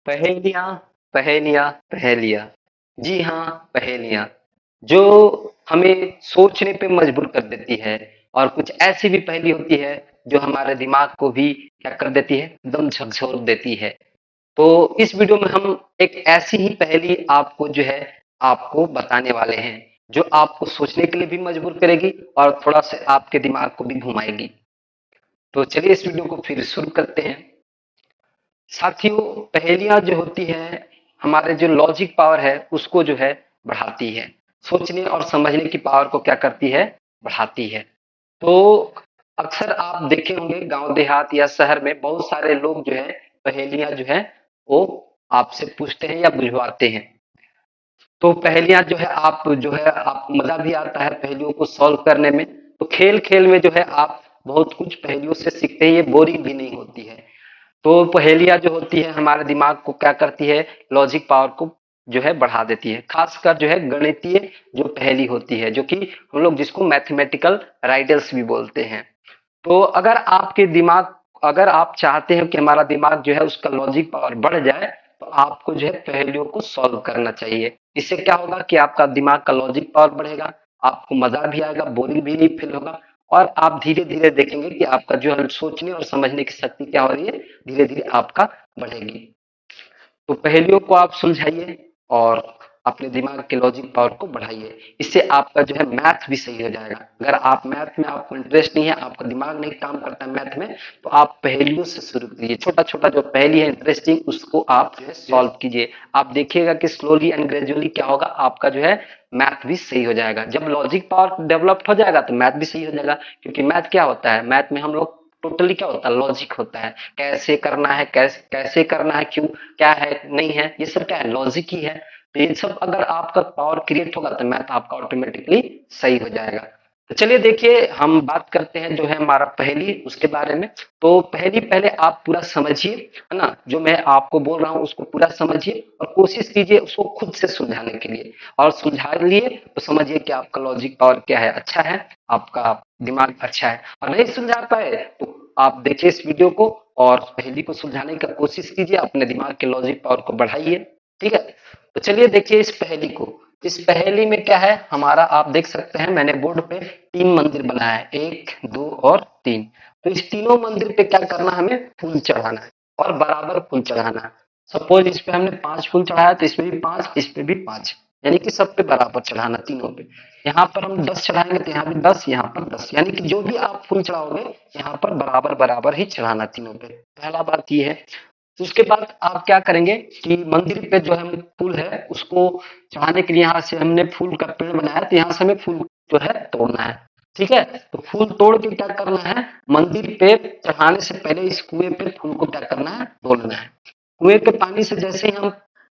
पहेलियां पहेलियां पहेलियां। जी हाँ, पहेलियां जो हमें सोचने पे मजबूर कर देती है। और कुछ ऐसी भी पहेली होती है जो हमारे दिमाग को भी क्या कर देती है, दम झकझोर देती है। तो इस वीडियो में हम एक ऐसी ही पहेली आपको जो है आपको बताने वाले हैं, जो आपको सोचने के लिए भी मजबूर करेगी और थोड़ा सा आपके दिमाग को भी घुमाएगी। तो चलिए इस वीडियो को फिर शुरू करते हैं। साथियों, पहेलियां जो होती है हमारे जो लॉजिक पावर है उसको जो है बढ़ाती है। सोचने और समझने की पावर को क्या करती है, बढ़ाती है। तो अक्सर आप देखे होंगे गांव देहात या शहर में बहुत सारे लोग जो है पहेलियां जो है वो आपसे पूछते हैं या बुझवाते हैं। तो पहेलियां जो है आप जो है आपको मजा भी आता है पहेलियों को सॉल्व करने में। तो खेल खेल में जो है आप बहुत कुछ पहेलियों से सीखते हैं, ये बोरिंग भी नहीं होती है। तो पहेलियां जो होती है हमारे दिमाग को क्या करती है, लॉजिक पावर को जो है बढ़ा देती है। खासकर जो है गणितीय जो पहेली होती है, जो कि हम लोग जिसको मैथमेटिकल राइडल्स भी बोलते हैं। तो अगर आप चाहते हैं कि हमारा दिमाग जो है उसका लॉजिक पावर बढ़ जाए, तो आपको जो है पहेलियों को सॉल्व करना चाहिए। इससे क्या होगा कि आपका दिमाग का लॉजिक पावर बढ़ेगा, आपको मजा भी आएगा, बोरिंग भी नहीं फील होगा। और आप धीरे धीरे देखेंगे कि आपका जो है सोचने और समझने की शक्ति क्या हो रही है, धीरे धीरे आपका बढ़ेगी। तो पहेलियों को आप सुलझाइए और अपने दिमाग के लॉजिक पावर को बढ़ाइए। इससे आपका जो है मैथ भी सही हो जाएगा। अगर आप मैथ में आपको इंटरेस्ट नहीं है, आपका दिमाग नहीं काम करता है मैथ में, तो आप पहेलियों से शुरू कीजिए। छोटा छोटा जो पहेली है इंटरेस्टिंग, उसको आप जो है सॉल्व कीजिए। आप देखिएगा कि स्लोली एंड ग्रेजुअली क्या होगा, आपका जो है मैथ भी सही हो जाएगा। जब लॉजिक पावर डेवलप्ड हो जाएगा तो मैथ भी सही हो जाएगा। क्योंकि मैथ क्या होता है, मैथ में हम लोग टोटली क्या होता है, लॉजिक होता है। कैसे करना है, कैसे कैसे करना है, क्यों, क्या है, नहीं है, ये सब क्या है, लॉजिक ही है। तो ये सब अगर आपका पावर क्रिएट होगा तो मैथ आपका ऑटोमेटिकली सही हो जाएगा। तो चलिए देखिए, हम बात करते हैं जो है हमारा पहेली उसके बारे में। तो पहेली पहले आप पूरा समझिए, है ना, जो मैं आपको बोल रहा हूँ उसको पूरा समझिए और कोशिश कीजिए उसको खुद से सुलझाने के लिए। और सुलझा लिए तो समझिए कि आपका लॉजिक पावर क्या है, अच्छा है, आपका दिमाग अच्छा है। और नहीं सुलझा पाए तो आप देखिए इस वीडियो को और पहेली को सुलझाने की कोशिश कीजिए, अपने दिमाग के लॉजिक पावर को बढ़ाइए। ठीक है, तो चलिए देखिए इस पहेली को। इस पहेली में क्या है हमारा, आप देख सकते हैं मैंने बोर्ड पे 3 मंदिर बनाया है, 1, 2 और 3। तो इस तीनों मंदिर पे क्या करना है, हमें फूल चढ़ाना है और बराबर फूल चढ़ाना है। सपोज इस पे हमने 5 फूल चढ़ाया तो इसमें भी 5, इस पे भी 5, यानी कि सब पे बराबर चढ़ाना, तीनों पे। यहाँ पर हम 10 चढ़ाएंगे तो यहाँ भी 10, यहाँ पर 10, यानी कि जो भी आप फूल चढ़ाओगे यहाँ पर बराबर बराबर ही चढ़ाना तीनों पे। पहला बात ये है। तो उसके बाद आप क्या करेंगे कि मंदिर पे जो है फूल है उसको चढ़ाने के लिए यहाँ से हमने फूल का पेड़ बनाया, तो यहाँ से हमें फूल जो है तोड़ना है। ठीक है, तो फूल तोड़ के क्या करना है, मंदिर पे चढ़ाने से पहले इस कुएं पे फूल को क्या करना है, धोना है। कुएं के पानी से जैसे ही हम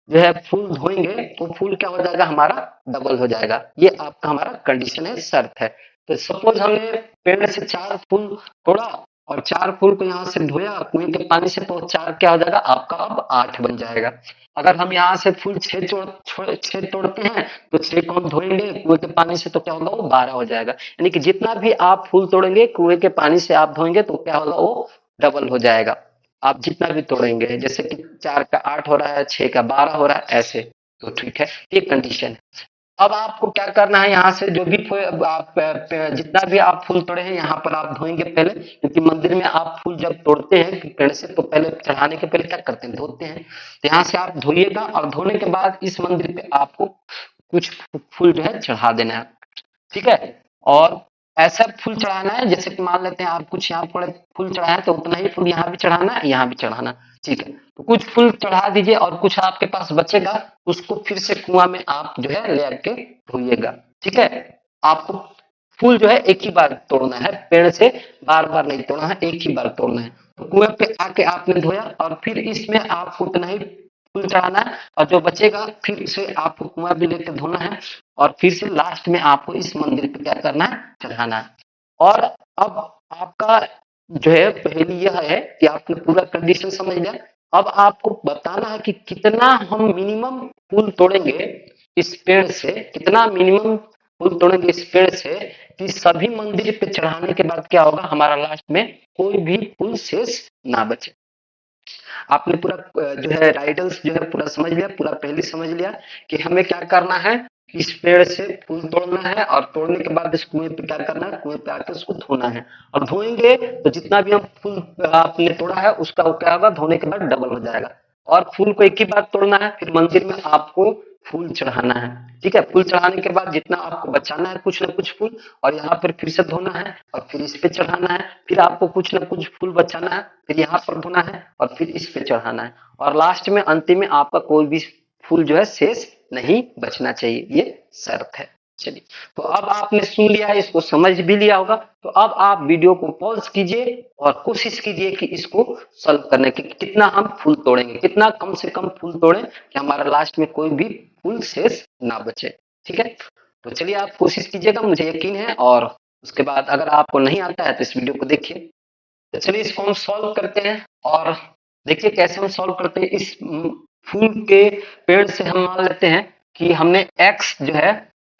जो है फूल धोएंगे तो फूल क्या हो जाएगा, हमारा डबल हो जाएगा। ये आपका हमारा कंडीशन है, शर्त है। तो सपोज हमने पेड़ से 4 फूल तोड़ा और 4 फूल को यहाँ से धोया कुएं के पानी से, तो 4 क्या हो जाएगा आपका, अब 8 बन जाएगा। अगर हम यहाँ से फूल 6 तोड़ते हैं तो 6 को हम धोएंगे कुएं के पानी से, तो क्या होगा, वो 12 हो जाएगा। यानी कि जितना भी आप फूल तोड़ेंगे कुएं के पानी से आप धोएंगे तो क्या होगा, वो डबल हो जाएगा। आप जितना भी तोड़ेंगे, जैसे कि 4 का 8 हो रहा है, 6 का 12 हो रहा है, ऐसे। तो ठीक है, ये कंडीशन है। अब आपको क्या करना है, यहाँ से जो भी आप जितना भी आप फूल तोड़े हैं यहाँ पर आप धोएंगे पहले। क्योंकि मंदिर में आप फूल जब तोड़ते हैं पेड़ से तो पहले चढ़ाने के पहले क्या करते हैं, धोते हैं। तो यहाँ से आप धोइएगा और धोने के बाद इस मंदिर पे आपको कुछ फूल जो है चढ़ा देना है। ठीक है, और ऐसा फूल चढ़ाना है जैसे कि मान लेते हैं आप कुछ यहाँ पर फूल चढ़ाए तो उतना ही फूल यहाँ भी चढ़ाना है, यहाँ भी चढ़ाना। ठीक है, तो कुछ फूल चढ़ा दीजिए और कुछ आपके पास बचेगा उसको फिर से कुआं में आप जो है ले आके धोइएगा। ठीक है, आपको फूल जो है एक ही बार तोड़ना है, पेड़ से बार बार नहीं तोड़ना है, एक ही बार तोड़ना है। तो कुएं पे आके आपने धोया और फिर इसमें आपको उतना ही फूल चढ़ाना है और जो बचेगा फिर से आपको कुआं भी लेकर धोना है और फिर से लास्ट में आपको इस मंदिर पे क्या करना है, चढ़ाना है। और अब आपका जो है पहेली यह है कि आपने पूरा कंडीशन समझ लिया। अब आपको बताना है कि कितना हम मिनिमम फूल तोड़ेंगे इस पेड़ से, कितना मिनिमम फूल तोड़ेंगे इस पेड़ से कि सभी मंदिर पे चढ़ाने के बाद क्या होगा, हमारा लास्ट में कोई भी फूल शेष ना बचे। आपने पूरा जो है राइडल्स जो है पूरा समझ लिया, पूरा पहले समझ लिया कि हमें क्या करना है, इस पेड़ से फूल तोड़ना है और तोड़ने के बाद इस कुएं पे क्या करना है, कुएं पे आके उसको धोना है। और धोएंगे तो जितना भी हम फूल आपने तोड़ा है उसका वो क्या होगा, धोने के बाद डबल हो जाएगा। और फूल को एक ही बार तोड़ना है, फिर मंदिर में आपको फूल चढ़ाना है। ठीक है, फूल चढ़ाने के बाद जितना आपको बचाना है कुछ ना कुछ फूल, और यहाँ पर फिर से धोना है और फिर इस पे चढ़ाना है, फिर आपको कुछ ना कुछ फूल बचाना है, फिर यहाँ पर धोना है और फिर इस पे चढ़ाना है, और लास्ट में अंतिम में आपका कोई भी फूल जो है शेष नहीं बचना चाहिए, ये शर्त है। चलिए, तो अब आपने सुन लिया है, इसको समझ भी लिया होगा, तो अब आप वीडियो को पॉज कीजिए और कोशिश कीजिए कि इसको सॉल्व करने की, कितना हम फूल तोड़ेंगे, कितना कम से कम फूल तोड़ें कि हमारा लास्ट में कोई भी फूल शेष ना बचे। ठीक है, तो चलिए आप कोशिश कीजिएगा, मुझे यकीन है, और उसके बाद अगर आपको नहीं आता है तो इस वीडियो को देखिए। तो चलिए इसको हम सॉल्व करते हैं, और देखिए कैसे हम सॉल्व करते हैं। इस फूल के पेड़ से हम मान लेते हैं कि हमने एक्स जो है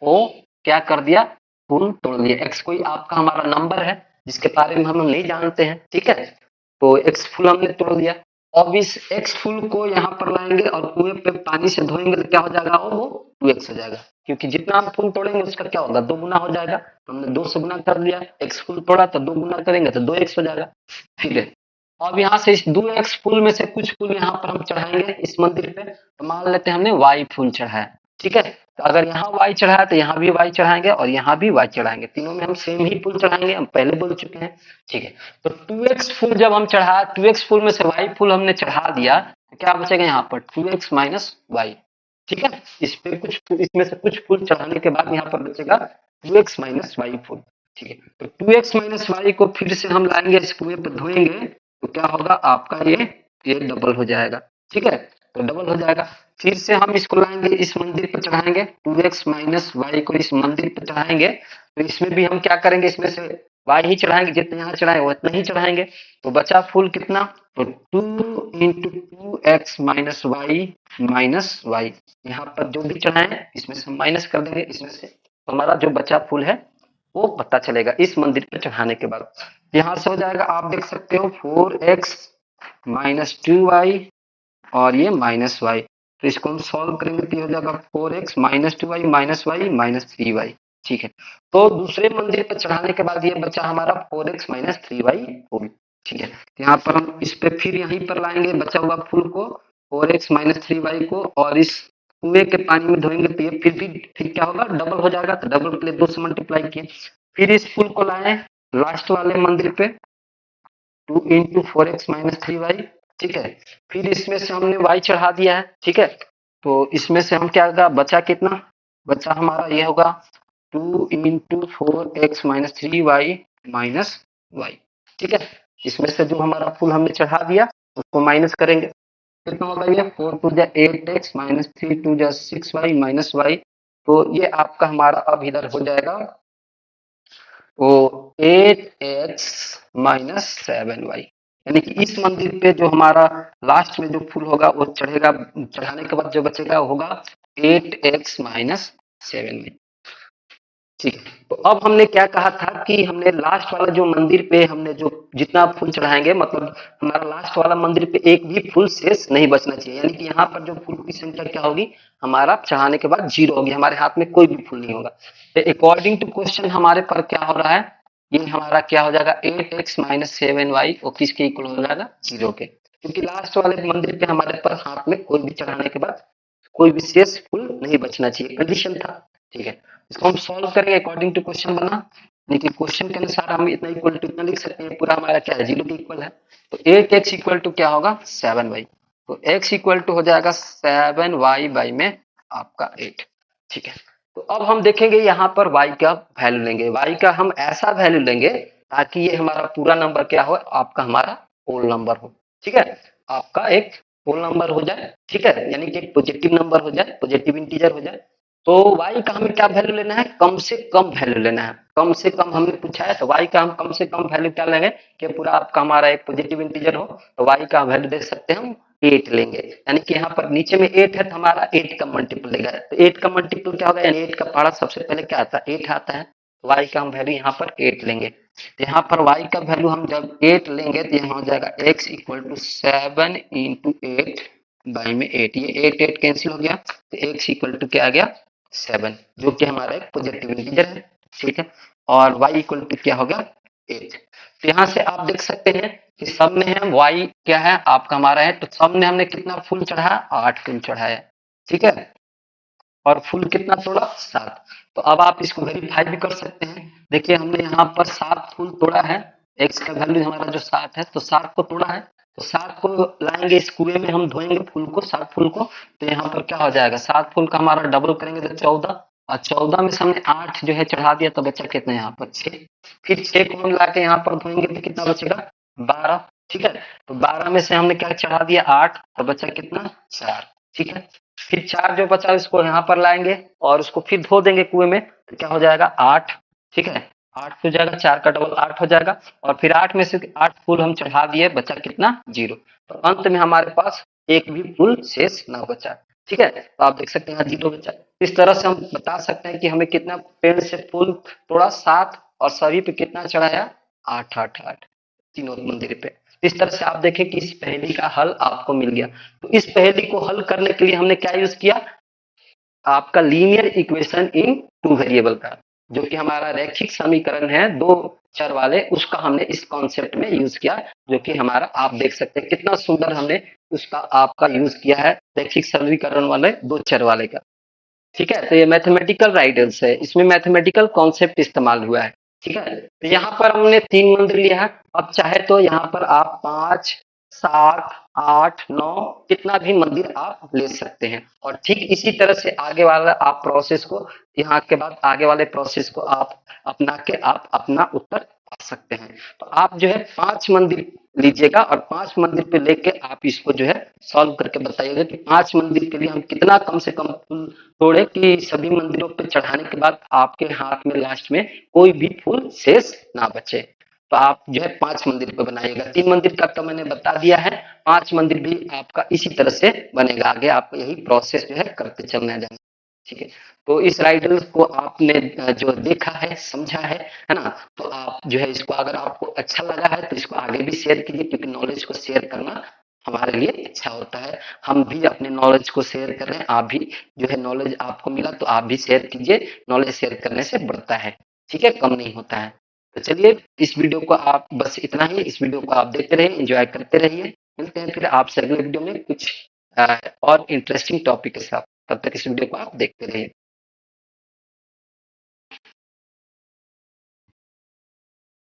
वो क्या कर दिया, फूल तोड़ दिया। एक्स कोई आपका हमारा नंबर है जिसके बारे में हम नहीं जानते हैं। ठीक है, तो एक्स फूल हमने तोड़ दिया। अब इस एक्स फूल को यहाँ पर लाएंगे और कुएं पे पानी से धोएंगे तो क्या हो जाएगा, वो 2x हो जाएगा, क्योंकि जितना हम फूल तोड़ेंगे उसका क्या होगा, 2 गुना हो जाएगा। तो हमने 2 से गुना कर दिया, एक्स फूल तोड़ा तो 2 गुना करेंगे तो 2x हो जाएगा। फिर अब यहाँ से इस 2x फूल में से कुछ फूल यहाँ पर हम चढ़ाएंगे इस मंदिर पे, तो मान लेते हैं हमने y फूल चढ़ाया। ठीक है, तो अगर यहाँ y चढ़ाया तो यहाँ भी y चढ़ाएंगे और यहाँ भी y चढ़ाएंगे, तीनों में हम सेम ही फूल चढ़ाएंगे, हम पहले बोल चुके हैं। ठीक है, तो 2x फूल जब हम चढ़ा, 2x फूल में से y फूल हमने चढ़ा दिया, तो क्या बचेगा यहाँ पर 2x माइनस वाई। ठीक है, इस पे कुछ इसमें से कुछ फूल चढ़ाने के बाद यहाँ पर बचेगा 2x माइनस वाई फूल। ठीक है, तो 2x माइनस वाई को फिर से हम लाएंगे, इस कुएं पर धोएंगे तो क्या होगा आपका, ये डबल हो जाएगा। ठीक है, तो डबल हो जाएगा। फिर से हम इसको लाएंगे, इस मंदिर पर चढ़ाएंगे, 2x माइनस वाई को इस मंदिर पर चढ़ाएंगे, तो इसमें भी हम क्या करेंगे, इसमें से वाई ही चढ़ाएंगे, जितने यहाँ चढ़ाए उतना ही चढ़ाएंगे। तो बचा फूल कितना, तो 2 इंटू 2x माइनस वाई, यहाँ पर जो भी चढ़ाए इसमें से हम माइनस कर देंगे, इसमें से तो हमारा जो बचा फूल है वो पता चलेगा इस मंदिर पे चढ़ाने के बाद। यहाँ से हो जाएगा, आप देख सकते हो 4x माइनस 2y और ये माइनस वाई, तो इसको हम सॉल्व करेंगे तो हो जाएगा 4x minus 2y minus Y minus 3y। ठीक है, तो दूसरे मंदिर पर चढ़ाने के बाद ये बचा हमारा 4x माइनस 3y फूल। ठीक है, यहाँ पर हम इस पे फिर यहीं पर लाएंगे बचा हुआ फूल को, 4x माइनस 3y को, और इस कुएं के पानी में धोएंगे तो ये फिर क्या होगा, डबल हो जाएगा। तो डबल के लिए 2 से मल्टीप्लाई किए, फिर इस फूल को लाए लास्ट वाले मंदिर पे, 2 इंटू 4x माइनस 3y। ठीक है, फिर इसमें से हमने y चढ़ा दिया है। ठीक है, तो इसमें से हम क्या होगा, बचा कितना, बचा हमारा ये होगा 2 into 4x minus 3y minus Y. ठीक है, इसमें से जो हमारा फूल हमने चढ़ा दिया उसको माइनस करेंगे, कितना होगा ये 4 टू जा 8x माइनस 3 टू जा 6y माइनस वाई। तो ये आपका हमारा अब इधर हो जाएगा वो 8x माइनस 7y, यानी कि इस मंदिर पे जो हमारा लास्ट में जो फूल होगा वो चढ़ेगा, चढ़ाने के बाद जो बचेगा होगा 8x माइनस 7y। ठीक है, तो अब हमने क्या कहा था कि हमने लास्ट वाला जो मंदिर पे हमने जो जितना फूल चढ़ाएंगे, मतलब हमारा लास्ट वाला मंदिर पे एक भी फूल शेष नहीं बचना चाहिए, यानी कि यहाँ पर जो फूल की संख्या क्या होगी, हमारा चढ़ाने के बाद 0 होगी, हमारे हाथ में कोई भी फूल नहीं होगा। तो अकॉर्डिंग टू क्वेश्चन हमारे पर क्या हो रहा है, ये हमारा क्या हो जाएगा 8x माइनस 7y, वो किसके इक्वल हो जाएगा 0 के, क्योंकि लास्ट वाले मंदिर पे हमारे पर हाथ में कोई भी चढ़ाने के बाद कोई विशेष फूल नहीं बचना चाहिए, कंडीशन था। ठीक है, इसको हम सॉल्व करेंगे अकॉर्डिंग टू क्वेश्चन बना, लेकिन क्वेश्चन के अनुसार हम इतना इक्वल टू इतना लिख सकते हैं, पूरा हमारा क्या है 0 के इक्वल है। तो 8x इक्वल टू क्या होगा 7y, तो x इक्वल टू हो जाएगा 7y बाई में आपका 8। ठीक है, तो अब हम देखेंगे यहाँ पर y का वैल्यू लेंगे, y का हम ऐसा वैल्यू लेंगे ताकि ये हमारा पूरा नंबर क्या हो, आपका हमारा होल नंबर हो। ठीक है, आपका एक होल नंबर हो जाए। ठीक है, यानी कि एक पॉजिटिव नंबर हो जाए, पॉजिटिव इंटीजर हो जाए। तो y का हमें क्या वैल्यू लेना है, कम से कम वैल्यू लेना है, कम से कम हमने पूछा है, तो y का हम कम से कम वैल्यू क्या लेंगे कि पूरा आपका हमारा एक पॉजिटिव इंटीजर हो, तो y का वैल्यू दे सकते हैं हम 8 लेंगे, यानी कि यहाँ पर नीचे में 8 है तो हमारा 8 का मल्टीपल लेगा, तो 8 का मल्टीपल क्या होगा, यानी 8 का पहाड़ा सबसे पहले क्या आता है 8 आता है, तो y का हम वैल्यू यहाँ पर 8 लेंगे। तो यहाँ पर y का वैल्यू हम जब 8 लेंगे तो यहाँ हो जाएगा x equal to 7 into 8 by में 8, ये 8 8 कैंसिल हो गया तो x इक्वल टू क्या आ गया 7, जो कि हमारा एक पॉजिटिव इंटीजर है, ठीक है। और y इक्वल टू क्या हो गया 8। तो यहाँ से आप देख सकते हैं कि सब में है y क्या है आपका हमारा है, तो सब में हमने कितना फुल चढ़ाया 8 फुल चढ़ाया, ठीक है। और फुल कितना तोड़ा 7। तो अब आप इसको वेरीफाई भी कर सकते हैं। देखिए हमने यहाँ पर 7 फुल तोड़ा है, x का वैल्यू हमारा जो 7 है तो 7 को तोड़ा है, तो 7 को लाएंगे इस कुएं में, हम धोएंगे फूल को 7 फूल को, तो यहाँ पर क्या हो जाएगा 7 फूल का हमारा डबल करेंगे तो 14, और 14 में से हमने 8 जो है चढ़ा दिया तो बचा कितना यहाँ पर 6। फिर 6 को हम लाके यहाँ पर धोएंगे तो कितना बचेगा 12, ठीक है। तो 12 में से हमने क्या चढ़ा दिया 8, तो बचा कितना 4, ठीक है। फिर 4 जो बचा उसको यहाँ पर लाएंगे और उसको फिर धो देंगे कुएं में, तो क्या हो जाएगा 8, ठीक है। 8 हो जाएगा, 4 का डबल 8 हो जाएगा, और फिर 8 में से 8 फूल हम चढ़ा दिए, बचा कितना 0। तो अंत में हमारे पास एक भी फूल शेष ना बचा, ठीक है। तो आप देख सकते हैं यहाँ 0 बचा। इस तरह से हम बता सकते हैं कि हमें कितना पेड़ से फूल तोड़ा 7, और सभी पे कितना चढ़ाया 8 8 8, तीनों मंदिर पे। इस तरह से आप देखें कि इस पहेली का हल आपको मिल गया। तो इस पहेली को हल करने के लिए हमने क्या यूज किया, आपका linear equation in two variable का, जो कि हमारा रैखिक समीकरण है 2 चर वाले, उसका हमने इस कॉन्सेप्ट में यूज किया, जो कि हमारा आप देख सकते हैं कितना सुंदर हमने उसका आपका यूज किया है रैखिक समीकरण वाले 2 चर वाले का, ठीक है। तो ये मैथमेटिकल राइडल्स है, इसमें मैथमेटिकल कॉन्सेप्ट इस्तेमाल हुआ है, ठीक है। तो यहाँ पर हमने 3 मंदिर लिया है, अब चाहे तो यहाँ पर आप 5 7 8 9 कितना भी मंदिर आप ले सकते हैं, और ठीक इसी तरह से आगे वाला आप प्रोसेस को, यहाँ के बाद आगे वाले प्रोसेस को आप अपना के आप अपना उत्तर पा सकते हैं। तो आप जो है 5 मंदिर लीजिएगा, और 5 मंदिर पे लेके आप इसको जो है सॉल्व करके बताइएगा कि 5 मंदिर के लिए हम कितना कम से कम फूल तोड़े कि सभी मंदिरों पे चढ़ाने के बाद आपके हाथ में लास्ट में कोई भी फूल शेष ना बचे। तो आप जो है 5 मंदिर पे बनाइएगा। 3 मंदिर का तो मैंने बता दिया है, 5 मंदिर भी आपका इसी तरह से बनेगा, आगे आपको यही प्रोसेस जो है करते चलना जाना, ठीक है। तो इस राइडल को आपने जो देखा है समझा है ना, तो आप जो है इसको अगर आपको अच्छा लगा है तो इसको आगे भी शेयर कीजिए, क्योंकि नॉलेज को शेयर करना हमारे लिए अच्छा होता है। हम भी अपने नॉलेज को शेयर कर रहे हैं, आप भी जो है नॉलेज आपको मिला तो आप भी शेयर कीजिए, नॉलेज शेयर करने से बढ़ता है, ठीक है, कम नहीं होता है। तो चलिए इस वीडियो को आप बस इतना ही, इस वीडियो को आप देखते रहिए, एंजॉय करते रहिए। मिलते हैं फिर आपसे अगले वीडियो में कुछ और इंटरेस्टिंग टॉपिक के साथ, तब तक इस वीडियो को आप देखते रहिए।